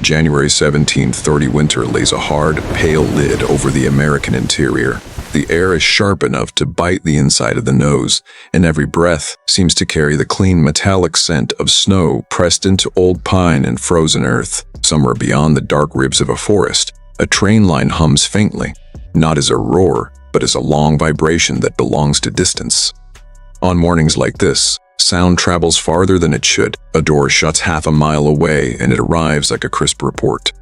January 1730 winter lays a hard, pale lid over the American interior. The air is sharp enough to bite the inside of the nose, and every breath seems to carry the clean metallic scent of snow pressed into old pine and frozen earth. Somewhere beyond the dark ribs of a forest, a train line hums faintly, not as a roar, but as a long vibration that belongs to distance. On mornings like this, sound travels farther than it should. A door shuts half a mile away and it arrives like a crisp report.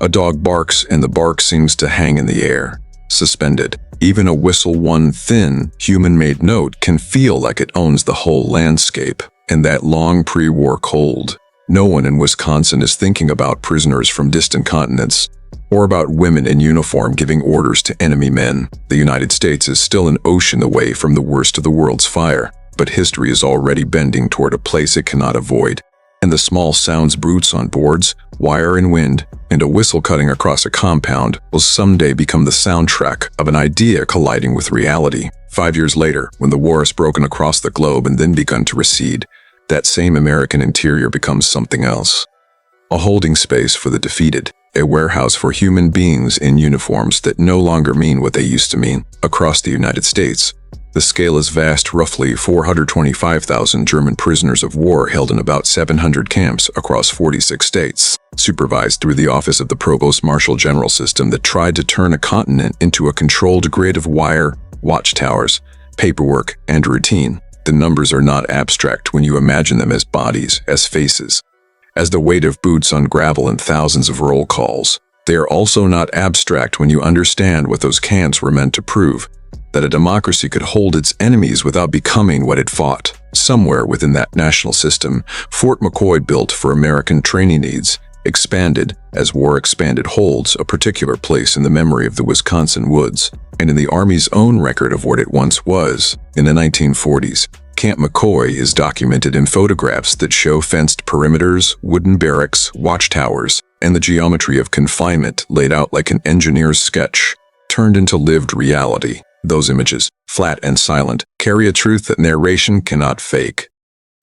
A dog barks and the bark seems to hang in the air, suspended. Even a whistle, one thin, human-made note, can feel like it owns the whole landscape. In that long pre-war cold, no one in Wisconsin is thinking about prisoners from distant continents or about women in uniform giving orders to enemy men. The United States is still an ocean away from the worst of the world's fire, but history is already bending toward a place it cannot avoid. And the small sounds brutes on boards, wire and wind, and a whistle cutting across a compound will someday become the soundtrack of an idea colliding with reality. 5 years later, when the war has broken across the globe and then begun to recede, that same American interior becomes something else. A holding space for the defeated, a warehouse for human beings in uniforms that no longer mean what they used to mean. Across the United States, the scale is vast. Roughly 425,000 German prisoners of war held in about 700 camps across 46 states, supervised through the office of the Provost Marshal General system that tried to turn a continent into a controlled grid of wire, watchtowers, paperwork, and routine. The numbers are not abstract when you imagine them as bodies, as faces, as the weight of boots on gravel and thousands of roll calls. They are also not abstract when you understand what those camps were meant to prove: that a democracy could hold its enemies without becoming what it fought. Somewhere within that national system, Fort McCoy, built for American training needs, expanded as war expanded, holds a particular place in the memory of the Wisconsin woods and in the Army's own record of what it once was. In the 1940s, Camp McCoy is documented in photographs that show fenced perimeters, wooden barracks, watchtowers, and the geometry of confinement laid out like an engineer's sketch, turned into lived reality. Those images, flat and silent, carry a truth that narration cannot fake.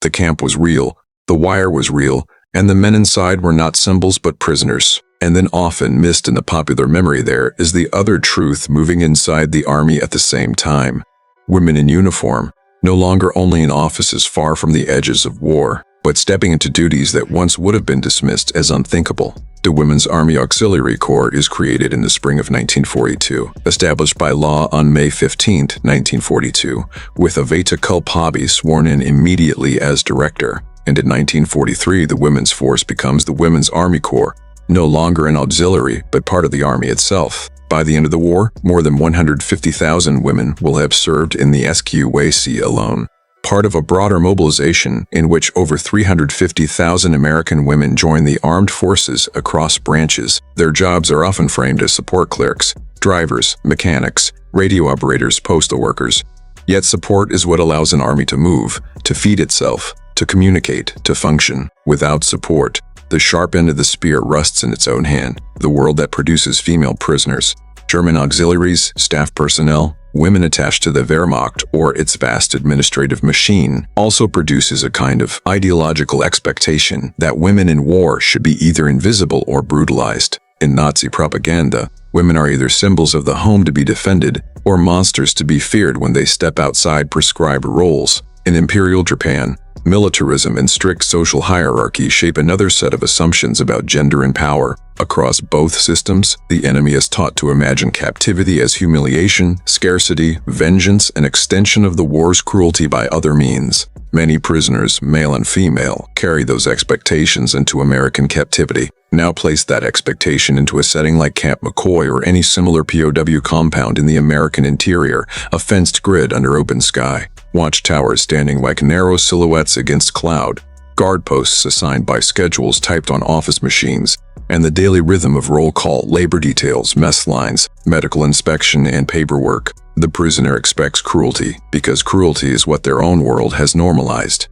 The camp was real, the wire was real, and the men inside were not symbols but prisoners. And then often missed in the popular memory there is the other truth moving inside the Army at the same time. Women in uniform, no longer only in offices far from the edges of war, but stepping into duties that once would have been dismissed as unthinkable. The Women's Army Auxiliary Corps is created in the spring of 1942, established by law on May 15, 1942, with Aveta Kulpabi sworn in immediately as director. And in 1943, the Women's Force becomes the Women's Army Corps, no longer an auxiliary, but part of the Army itself. By the end of the war, more than 150,000 women will have served in the WACs alone, part of a broader mobilization in which over 350,000 American women join the armed forces across branches. Their jobs are often framed as support clerks, drivers, mechanics, radio operators, postal workers. Yet support is what allows an army to move, to feed itself, to communicate, to function. Without support, the sharp end of the spear rusts in its own hand. The world that produces female prisoners, German auxiliaries, staff personnel, women attached to the Wehrmacht or its vast administrative machine, also produces a kind of ideological expectation that women in war should be either invisible or brutalized. In Nazi propaganda, women are either symbols of the home to be defended or monsters to be feared when they step outside prescribed roles. In Imperial Japan, militarism and strict social hierarchy shape another set of assumptions about gender and power. Across both systems, the enemy is taught to imagine captivity as humiliation, scarcity, vengeance, and extension of the war's cruelty by other means. Many prisoners, male and female, carry those expectations into American captivity. Now place that expectation into a setting like Camp McCoy or any similar POW compound in the American interior, a fenced grid under open sky, watchtowers standing like narrow silhouettes against cloud, guard posts assigned by schedules typed on office machines, and the daily rhythm of roll call, labor details, mess lines, medical inspection, and paperwork. The prisoner expects cruelty because cruelty is what their own world has normalized.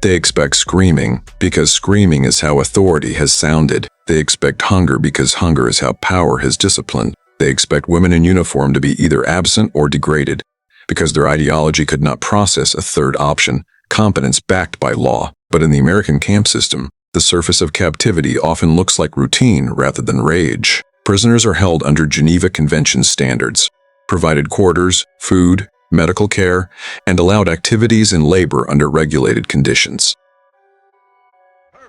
They expect screaming because screaming is how authority has sounded. They expect hunger because hunger is how power has disciplined. They expect women in uniform to be either absent or degraded because their ideology could not process a third option, competence backed by law. But in the American camp system, The surface of captivity often looks like routine rather than rage. Prisoners are held under Geneva Convention standards, provided quarters, food, medical care, and allowed activities and labor under regulated conditions.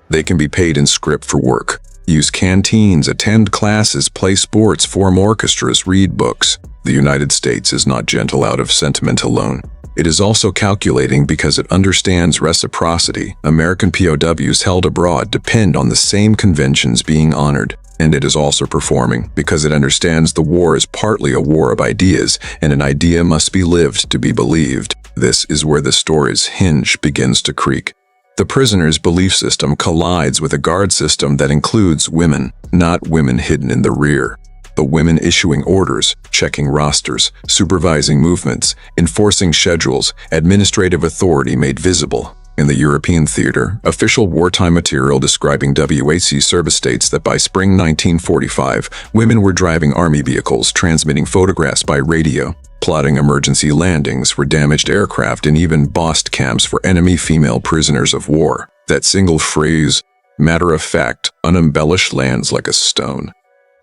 They can be paid in scrip for work, use canteens, attend classes, play sports, form orchestras, read books. The United States is not gentle out of sentiment alone. It is also calculating because it understands reciprocity. American POWs held abroad depend on the same conventions being honored. And it is also performing because it understands the war is partly a war of ideas, and an idea must be lived to be believed. This is where the story's hinge begins to creak. The prisoner's belief system collides with a guard system that includes women, not women hidden in the rear, but women issuing orders, checking rosters, supervising movements, enforcing schedules, administrative authority made visible. In the European theater, official wartime material describing WAC service states that by spring 1945, women were driving army vehicles, transmitting photographs by radio, plotting emergency landings for damaged aircraft, and even bossed camps for enemy female prisoners of war. That single phrase, matter-of-fact, unembellished, lands like a stone.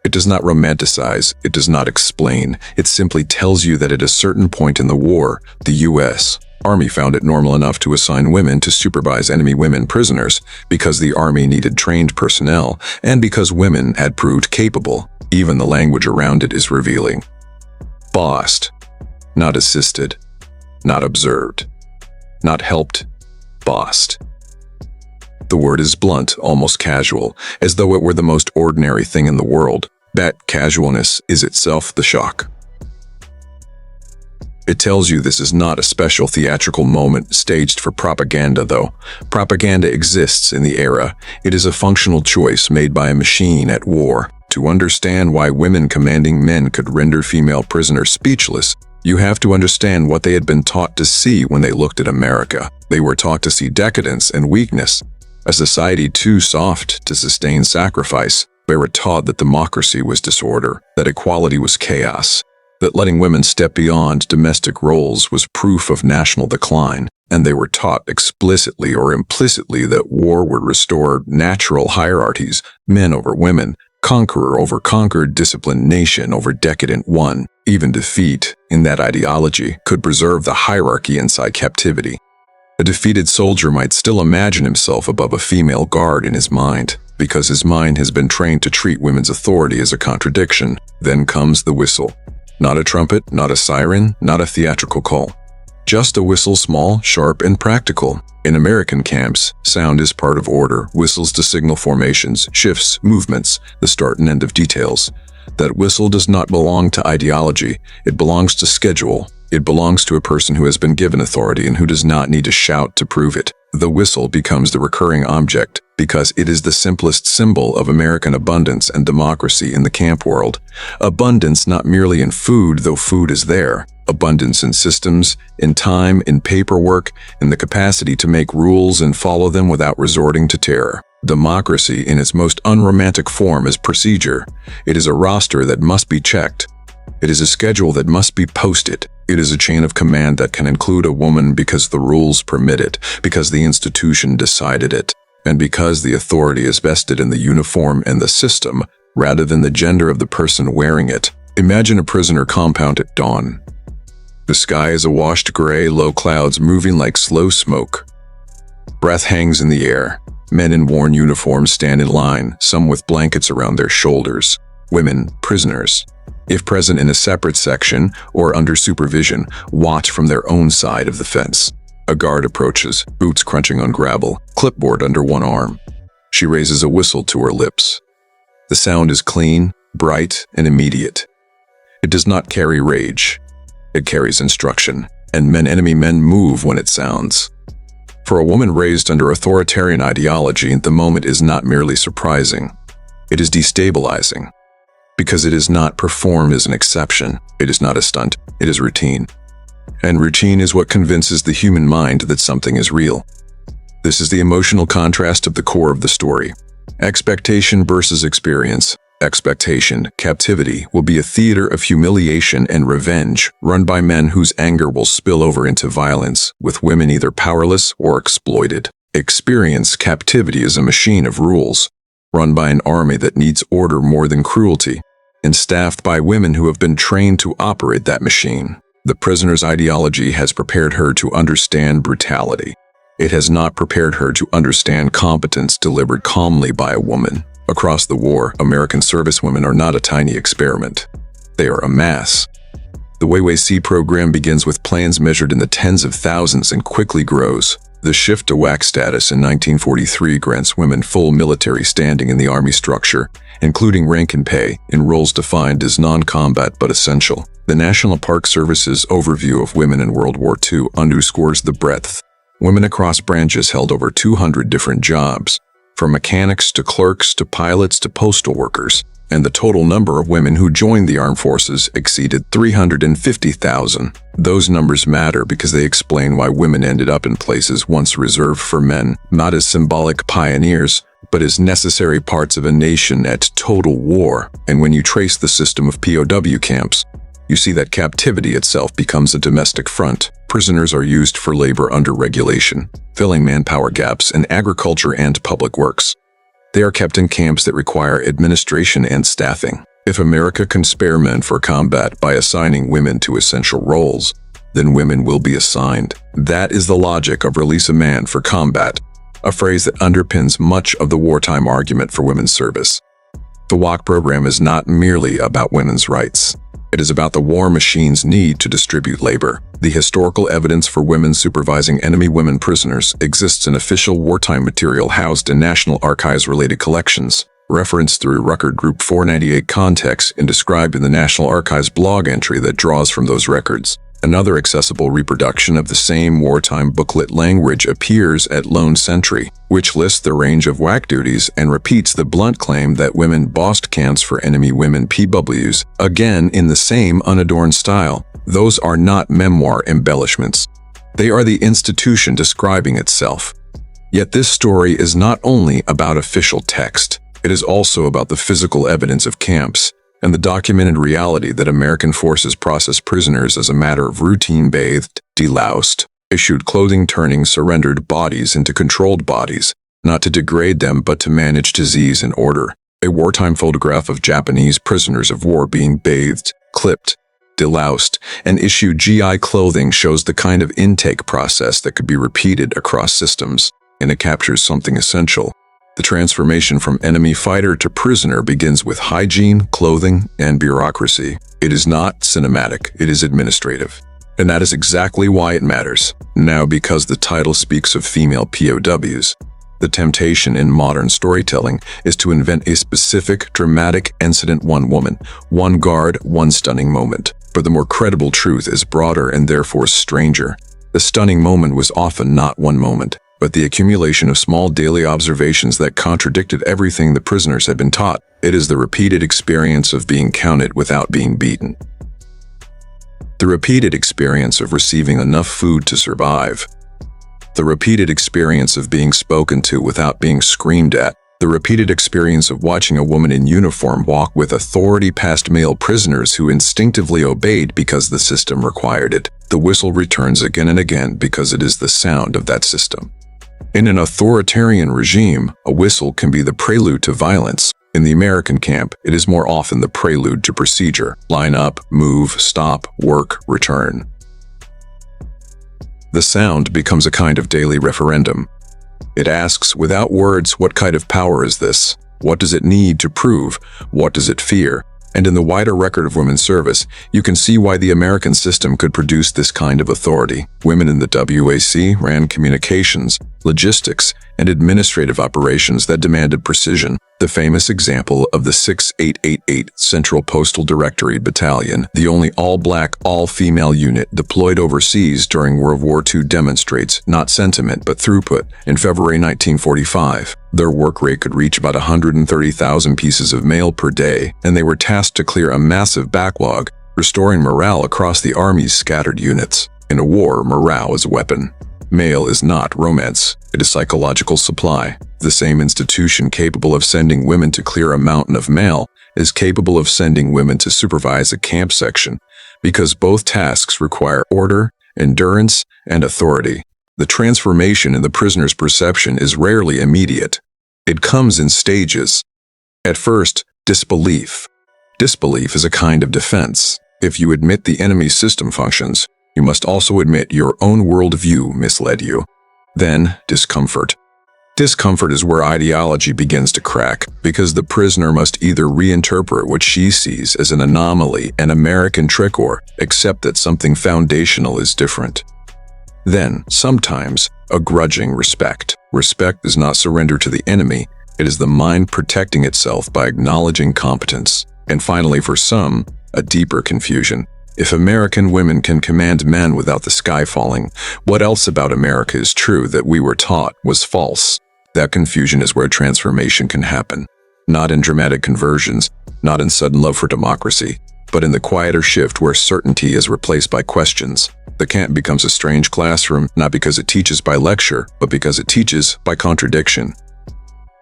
It does not romanticize, it does not explain, it simply tells you that at a certain point in the war, the U.S. Army found it normal enough to assign women to supervise enemy women prisoners because the Army needed trained personnel and because women had proved capable. Even the language around it is revealing. Bossed, not assisted, not observed, not helped, bossed. The word is blunt, almost casual, as though it were the most ordinary thing in the world. That casualness is itself the shock. It tells you this is not a special theatrical moment staged for propaganda, though. Propaganda exists in the era. It is a functional choice made by a machine at war. To understand why women commanding men could render female prisoners speechless, you have to understand what they had been taught to see when they looked at America. They were taught to see decadence and weakness, a society too soft to sustain sacrifice. They were taught that democracy was disorder, that equality was chaos, that letting women step beyond domestic roles was proof of national decline, and they were taught explicitly or implicitly that war would restore natural hierarchies, men over women, conqueror over conquered, disciplined nation over decadent one. Even defeat, in that ideology, could preserve the hierarchy inside captivity. A defeated soldier might still imagine himself above a female guard in his mind, because his mind has been trained to treat women's authority as a contradiction. Then comes the whistle. Not a trumpet, not a siren, not a theatrical call. Just a whistle, small, sharp, and practical. In American camps, sound is part of order, whistles to signal formations, shifts, movements, the start and end of details. That whistle does not belong to ideology, it belongs to schedule. It belongs to a person who has been given authority and who does not need to shout to prove it. The whistle becomes the recurring object because it is the simplest symbol of American abundance and democracy in the camp world. Abundance not merely in food, though food is there. Abundance in systems, in time, in paperwork, in the capacity to make rules and follow them without resorting to terror. Democracy in its most unromantic form is procedure. It is a roster that must be checked. It is a schedule that must be posted. It is a chain of command that can include a woman because the rules permit it, because the institution decided it, and because the authority is vested in the uniform and the system, rather than the gender of the person wearing it. Imagine a prisoner compound at dawn. The sky is a washed gray, low clouds moving like slow smoke. Breath hangs in the air. Men in worn uniforms stand in line, some with blankets around their shoulders. Women, prisoners, if present in a separate section or under supervision, watch from their own side of the fence. A guard approaches, boots crunching on gravel, clipboard under one arm. She raises a whistle to her lips. The sound is clean, bright, and immediate. It does not carry rage. It carries instruction, and enemy men move when it sounds. For a woman raised under authoritarian ideology, the moment is not merely surprising. It is destabilizing. Because it is not performed as an exception. It is not a stunt. It is routine. And routine is what convinces the human mind that something is real. This is the emotional contrast of the core of the story. Expectation versus experience. Expectation, captivity, will be a theater of humiliation and revenge, run by men whose anger will spill over into violence, with women either powerless or exploited. Experience captivity as a machine of rules, run by an army that needs order more than cruelty, and staffed by women who have been trained to operate that machine. The prisoner's ideology has prepared her to understand brutality. It has not prepared her to understand competence delivered calmly by a woman. Across the war, American servicewomen are not a tiny experiment. They are a mass. The WWII program begins with plans measured in the tens of thousands and quickly grows. The shift to WAC status in 1943 grants women full military standing in the Army structure, including rank and pay, in roles defined as non-combat but essential. The National Park Service's overview of women in World War II underscores the breadth. Women across branches held over 200 different jobs, from mechanics to clerks to pilots to postal workers, and the total number of women who joined the armed forces exceeded 350,000. Those numbers matter because they explain why women ended up in places once reserved for men, not as symbolic pioneers, but as necessary parts of a nation at total war. And when you trace the system of POW camps, you see that captivity itself becomes a domestic front. Prisoners are used for labor under regulation, filling manpower gaps in agriculture and public works. They are kept in camps that require administration and staffing. If America can spare men for combat by assigning women to essential roles, then women will be assigned. That is the logic of release a man for combat, a phrase that underpins much of the wartime argument for women's service. The WAC program is not merely about women's rights. It is about the war machine's need to distribute labor. The historical evidence for women supervising enemy women prisoners exists in official wartime material housed in National Archives-related collections, referenced through Record Group 498 context and described in the National Archives blog entry that draws from those records. Another accessible reproduction of the same wartime booklet language appears at Lone Sentry, which lists the range of WAC duties and repeats the blunt claim that women bossed camps for enemy women POWs, again in the same unadorned style. Those are not memoir embellishments. They are the institution describing itself. Yet this story is not only about official text, it is also about the physical evidence of camps, and the documented reality that American forces process prisoners as a matter of routine: bathed, deloused, issued clothing, turning surrendered bodies into controlled bodies, not to degrade them but to manage disease and order. A wartime photograph of Japanese prisoners of war being bathed, clipped, deloused, and issued GI clothing shows the kind of intake process that could be repeated across systems, and it captures something essential. The transformation from enemy fighter to prisoner begins with hygiene, clothing, and bureaucracy. It is not cinematic, it is administrative. And that is exactly why it matters. Now, because the title speaks of female POWs, the temptation in modern storytelling is to invent a specific, dramatic incident: one woman, one guard, one stunning moment. But the more credible truth is broader and therefore stranger. The stunning moment was often not one moment, but the accumulation of small daily observations that contradicted everything the prisoners had been taught. It is the repeated experience of being counted without being beaten. The repeated experience of receiving enough food to survive. The repeated experience of being spoken to without being screamed at. The repeated experience of watching a woman in uniform walk with authority past male prisoners who instinctively obeyed because the system required it. The whistle returns again and again because it is the sound of that system. In an authoritarian regime, a whistle can be the prelude to violence. In the American camp, it is more often the prelude to procedure: line up, move, stop, work, return. The sound becomes a kind of daily referendum. It asks, without words, what kind of power is this? What does it need to prove? What does it fear? And in the wider record of women's service, you can see why the American system could produce this kind of authority. Women in the WAC ran communications, logistics, and administrative operations that demanded precision. The famous example of the 6888 Central Postal Directory Battalion, the only all-black, all-female unit deployed overseas during World War II, demonstrates not sentiment but throughput. In February 1945, their work rate could reach about 130,000 pieces of mail per day, and they were tasked to clear a massive backlog, restoring morale across the Army's scattered units. In a war, morale is a weapon. Mail is not romance, it is psychological supply. The same institution capable of sending women to clear a mountain of mail is capable of sending women to supervise a camp section, because both tasks require order, endurance, and authority. The transformation in the prisoner's perception is rarely immediate. It comes in stages. At first, disbelief. Disbelief is a kind of defense. If you admit the enemy's system functions, you must also admit your own worldview misled you. Then, discomfort. Discomfort is where ideology begins to crack, because the prisoner must either reinterpret what she sees as an anomaly, an American trick, or accept that something foundational is different. Then, sometimes, a grudging respect. Respect is not surrender to the enemy, it is the mind protecting itself by acknowledging competence. And finally, for some, a deeper confusion. If American women can command men without the sky falling, what else about America is true that we were taught was false? That confusion is where transformation can happen. Not in dramatic conversions, not in sudden love for democracy, but in the quieter shift where certainty is replaced by questions. The camp becomes a strange classroom, not because it teaches by lecture, but because it teaches by contradiction.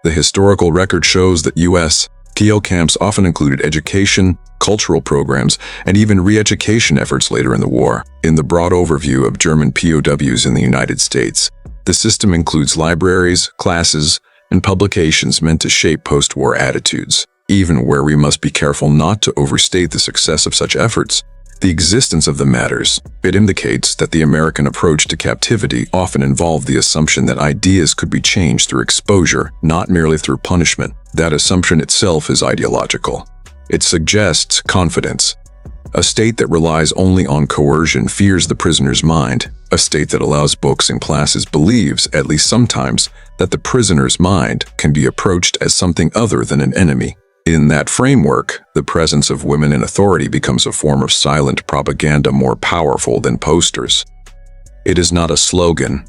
The historical record shows that U.S. PO camps often included education, cultural programs, and even re-education efforts later in the war. In the broad overview of German POWs in the United States, the system includes libraries, classes, and publications meant to shape post-war attitudes. Even where we must be careful not to overstate the success of such efforts, the existence of them matters. It indicates that the American approach to captivity often involved the assumption that ideas could be changed through exposure, not merely through punishment. That assumption itself is ideological. It suggests confidence. A state that relies only on coercion fears the prisoner's mind. A state that allows books and classes believes, at least sometimes, that the prisoner's mind can be approached as something other than an enemy. In that framework, the presence of women in authority becomes a form of silent propaganda more powerful than posters. It is not a slogan.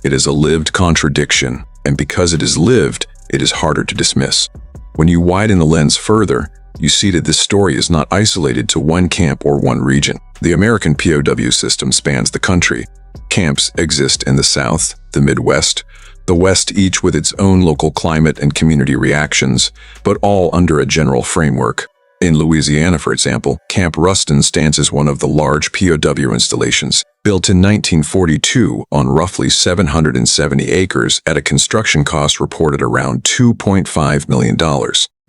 It is a lived contradiction, and because it is lived, it is harder to dismiss. When you widen the lens further, you see that this story is not isolated to one camp or one region. The American POW system spans the country. Camps exist in the South, the Midwest, the West, each with its own local climate and community reactions, but all under a general framework. In Louisiana, for example, Camp Ruston stands as one of the large POW installations, built in 1942 on roughly 770 acres at a construction cost reported around $2.5 million,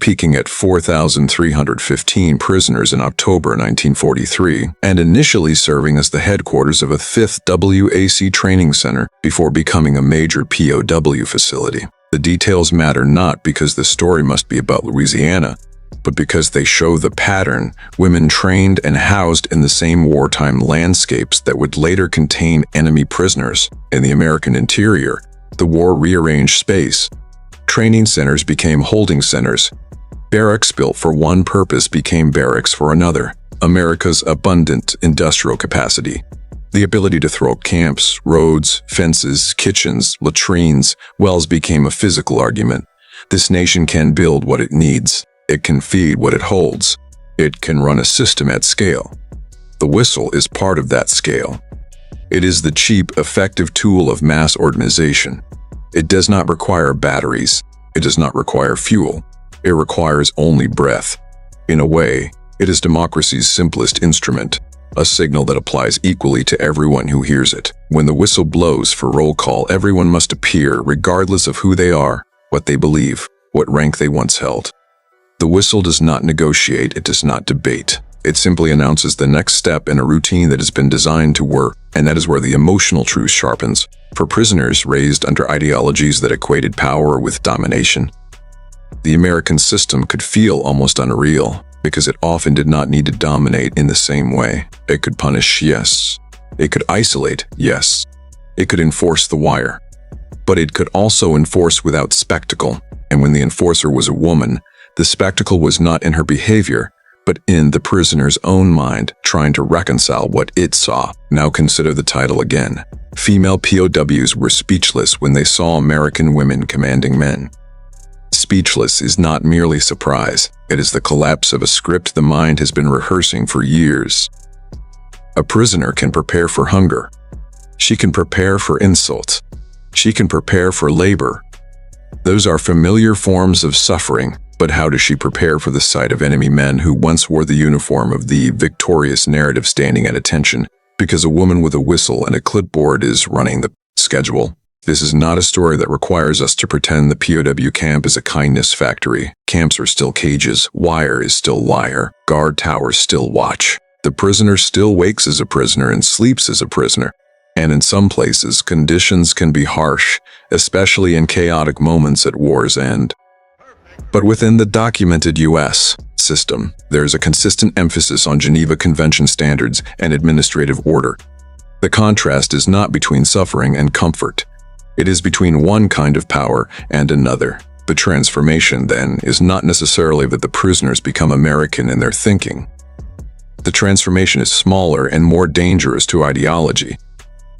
peaking at 4,315 prisoners in October 1943, and initially serving as the headquarters of a 5th WAC training center before becoming a major POW facility. The details matter not because the story must be about Louisiana, but because they show the pattern: women trained and housed in the same wartime landscapes that would later contain enemy prisoners. In the American interior, the war rearranged space. Training centers became holding centers. Barracks built for one purpose became barracks for another. America's abundant industrial capacity. The ability to throw camps, roads, fences, kitchens, latrines, wells became a physical argument. This nation can build what it needs. It can feed what it holds. It can run a system at scale. The whistle is part of that scale. It is the cheap, effective tool of mass organization. It does not require batteries. It does not require fuel. It requires only breath. In a way, it is democracy's simplest instrument, a signal that applies equally to everyone who hears it. When the whistle blows for roll call, everyone must appear, regardless of who they are, what they believe, what rank they once held. The whistle does not negotiate, it does not debate. It simply announces the next step in a routine that has been designed to work, and that is where the emotional truth sharpens. For prisoners raised under ideologies that equated power with domination, the American system could feel almost unreal, because it often did not need to dominate in the same way. It could punish, yes. It could isolate, yes. It could enforce the wire. But it could also enforce without spectacle, and when the enforcer was a woman, the spectacle was not in her behavior, but in the prisoner's own mind, trying to reconcile what it saw. Now consider the title again. Female POWs were speechless when they saw American women commanding men. Speechless is not merely surprise. It is the collapse of a script the mind has been rehearsing for years. A prisoner can prepare for hunger. She can prepare for insult. She can prepare for labor. Those are familiar forms of suffering, but how does she prepare for the sight of enemy men who once wore the uniform of the victorious narrative standing at attention, because a woman with a whistle and a clipboard is running the Schedule. This is not a story that requires us to pretend the POW camp is a kindness factory. Camps are still cages, wire is still wire, guard towers still watch. The prisoner still wakes as a prisoner and sleeps as a prisoner. And in some places, conditions can be harsh, especially in chaotic moments at war's end. But within the documented U.S. system, there is a consistent emphasis on Geneva Convention standards and administrative order. The contrast is not between suffering and comfort. It is between one kind of power and another. The transformation, then, is not necessarily that the prisoners become American in their thinking. The transformation is smaller and more dangerous to ideology.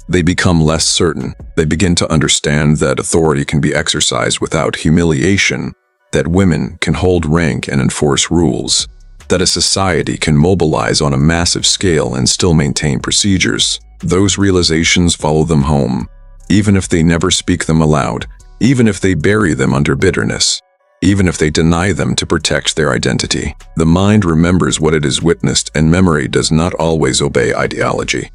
They become less certain. They begin to understand that authority can be exercised without humiliation, that women can hold rank and enforce rules, that a society can mobilize on a massive scale and still maintain procedures. Those realizations follow them home, even if they never speak them aloud, even if they bury them under bitterness, even if they deny them to protect their identity. The mind remembers what it has witnessed, and memory does not always obey ideology.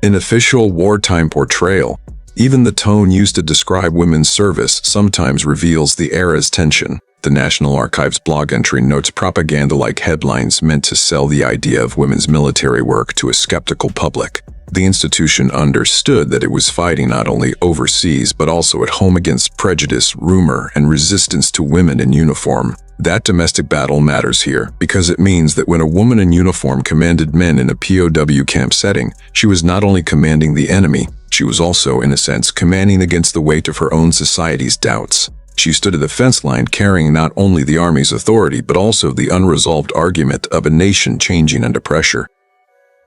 In official wartime portrayal, even the tone used to describe women's service sometimes reveals the era's tension. The National Archives blog entry notes propaganda-like headlines meant to sell the idea of women's military work to a skeptical public. The institution understood that it was fighting not only overseas but also at home against prejudice, rumor, and resistance to women in uniform. That domestic battle matters here because it means that when a woman in uniform commanded men in a POW camp setting, she was not only commanding the enemy, she was also, in a sense, commanding against the weight of her own society's doubts. She stood at the fence line carrying not only the army's authority but also the unresolved argument of a nation changing under pressure.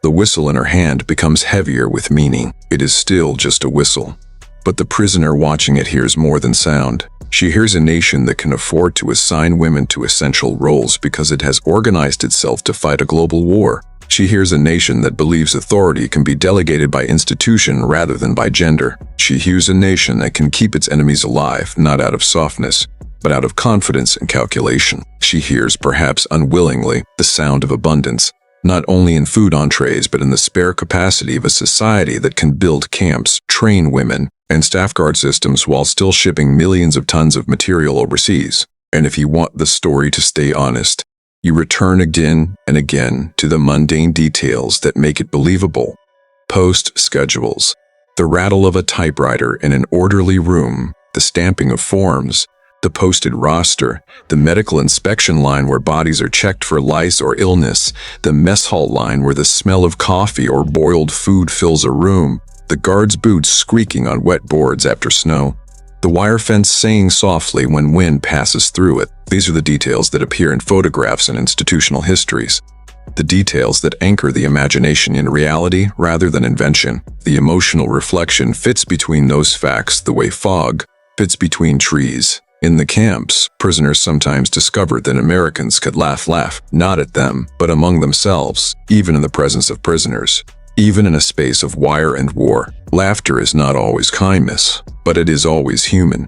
The whistle in her hand becomes heavier with meaning. It is still just a whistle. But the prisoner watching it hears more than sound. She hears a nation that can afford to assign women to essential roles because it has organized itself to fight a global war. She hears a nation that believes authority can be delegated by institution rather than by gender. She hears a nation that can keep its enemies alive, not out of softness, but out of confidence and calculation. She hears, perhaps unwillingly, the sound of abundance, not only in food entrees but in the spare capacity of a society that can build camps, train women, and staff guard systems while still shipping millions of tons of material overseas. And if you want the story to stay honest, you return again and again to the mundane details that make it believable. Post schedules, the rattle of a typewriter in an orderly room, the stamping of forms, the posted roster, the medical inspection line where bodies are checked for lice or illness, the mess hall line where the smell of coffee or boiled food fills a room, the guard's boots squeaking on wet boards after snow, the wire fence saying softly when wind passes through it. These are the details that appear in photographs and institutional histories. The details that anchor the imagination in reality rather than invention. The emotional reflection fits between those facts the way fog fits between trees. In the camps, prisoners sometimes discovered that Americans could laugh, not at them, but among themselves, even in the presence of prisoners. Even in a space of wire and war, laughter is not always kindness, but it is always human.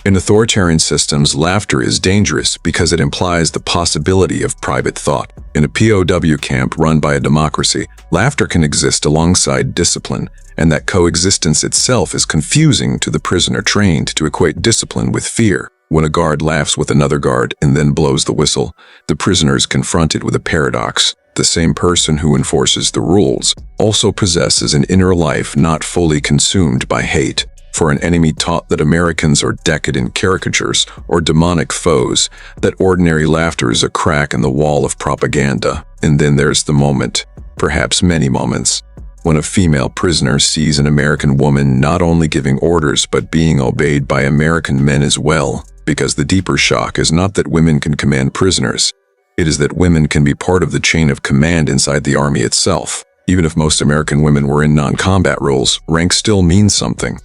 In authoritarian systems, laughter is dangerous because it implies the possibility of private thought. In a POW camp run by a democracy, laughter can exist alongside discipline, and that coexistence itself is confusing to the prisoner trained to equate discipline with fear. When a guard laughs with another guard and then blows the whistle, the prisoner is confronted with a paradox. The same person who enforces the rules also possesses an inner life not fully consumed by hate. For an enemy taught that Americans are decadent caricatures or demonic foes, that ordinary laughter is a crack in the wall of propaganda. And then there's the moment, perhaps many moments, when a female prisoner sees an American woman not only giving orders but being obeyed by American men as well. Because the deeper shock is not that women can command prisoners. It is that women can be part of the chain of command inside the army itself. Even if most American women were in non-combat roles, rank still means something.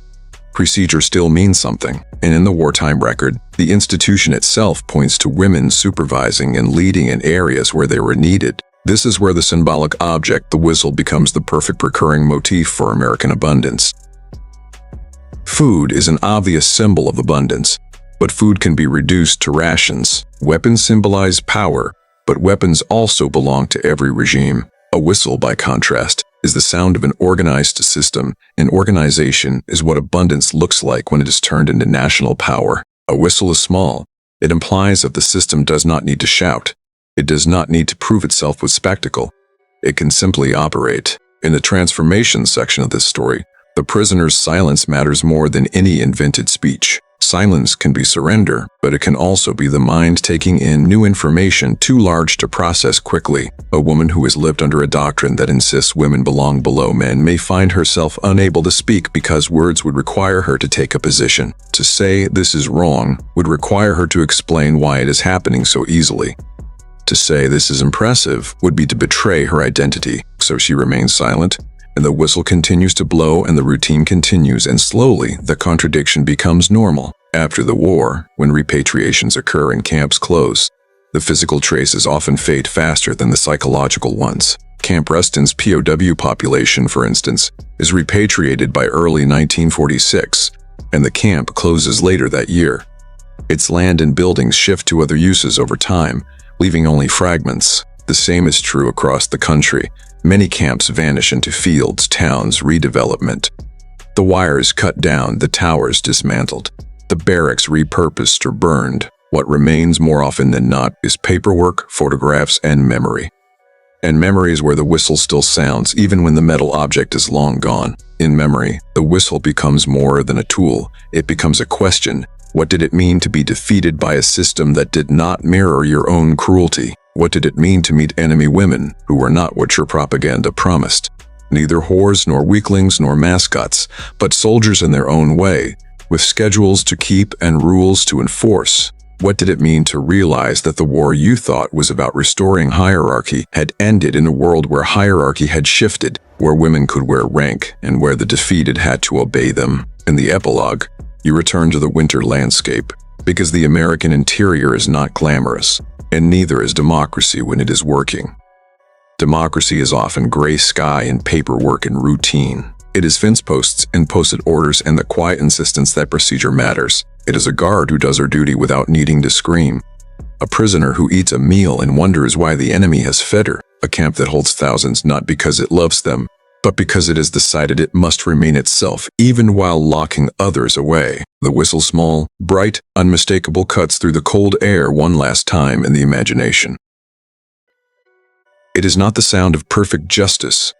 Procedure still means something. And in the wartime record, the institution itself points to women supervising and leading in areas where they were needed. This is where the symbolic object, the whistle, becomes the perfect recurring motif for American abundance. Food is an obvious symbol of abundance, but food can be reduced to rations. Weapons symbolize power, but weapons also belong to every regime. A whistle, by contrast, is the sound of an organized system, and organization is what abundance looks like when it is turned into national power. A whistle is small. It implies that the system does not need to shout. It does not need to prove itself with spectacle. It can simply operate. In the transformation section of this story, the prisoner's silence matters more than any invented speech. Silence can be surrender, but it can also be the mind taking in new information too large to process quickly. A woman who has lived under a doctrine that insists women belong below men may find herself unable to speak because words would require her to take a position. To say this is wrong would require her to explain why it is happening so easily. To say this is impressive would be to betray her identity, so she remains silent, and the whistle continues to blow and the routine continues, and slowly the contradiction becomes normal. After the war, when repatriations occur and camps close, the physical traces often fade faster than the psychological ones. Camp Ruston's POW population, for instance, is repatriated by early 1946, and the camp closes later that year. Its land and buildings shift to other uses over time, leaving only fragments. The same is true across the country. Many camps vanish into fields, towns, redevelopment. The wires cut down, the towers dismantled, the barracks repurposed or burned. What remains more often than not is paperwork, photographs, and memory. And memory is where the whistle still sounds, even when the metal object is long gone. In memory, the whistle becomes more than a tool. It becomes a question. What did it mean to be defeated by a system that did not mirror your own cruelty? What did it mean to meet enemy women who were not what your propaganda promised? Neither whores nor weaklings nor mascots, but soldiers in their own way, with schedules to keep and rules to enforce. What did it mean to realize that the war you thought was about restoring hierarchy had ended in a world where hierarchy had shifted, where women could wear rank and where the defeated had to obey them? In the epilogue, you return to the winter landscape, because the American interior is not glamorous, and neither is democracy when it is working. Democracy is often gray sky and paperwork and routine. It is fence posts and posted orders and the quiet insistence that procedure matters. It is a guard who does her duty without needing to scream. A prisoner who eats a meal and wonders why the enemy has fed her. A camp that holds thousands not because it loves them, but because it has decided it must remain itself, even while locking others away. The whistle, small, bright, unmistakable, cuts through the cold air one last time in the imagination. It is not the sound of perfect justice.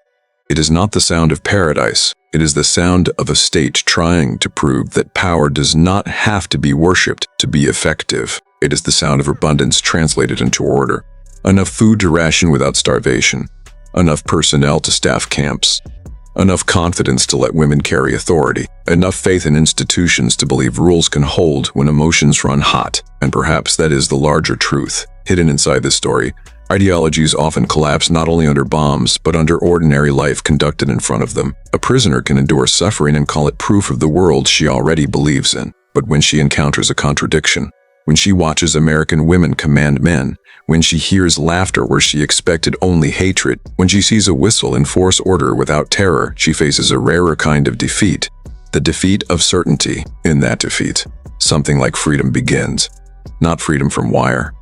It is not the sound of paradise. It is the sound of a state trying to prove that power does not have to be worshipped to be effective. It is the sound of abundance translated into order. Enough food to ration without starvation. Enough personnel to staff camps. Enough confidence to let women carry authority. Enough faith in institutions to believe rules can hold when emotions run hot. And perhaps that is the larger truth. Hidden inside this story, ideologies often collapse not only under bombs, but under ordinary life conducted in front of them. A prisoner can endure suffering and call it proof of the world she already believes in. But when she encounters a contradiction, when she watches American women command men, when she hears laughter where she expected only hatred, when she sees a whistle enforce order without terror, she faces a rarer kind of defeat. The defeat of certainty. In that defeat, something like freedom begins. Not freedom from wire.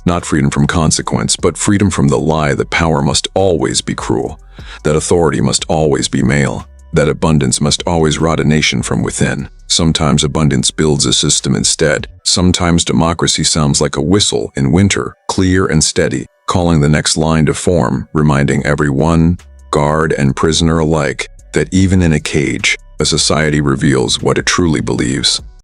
Not freedom from consequence, but freedom from the lie that power must always be cruel, that authority must always be male, that abundance must always rot a nation from within. Sometimes abundance builds a system instead. Sometimes democracy sounds like a whistle in winter, clear and steady, calling the next line to form, reminding everyone, guard and prisoner alike, that even in a cage, a society reveals what it truly believes.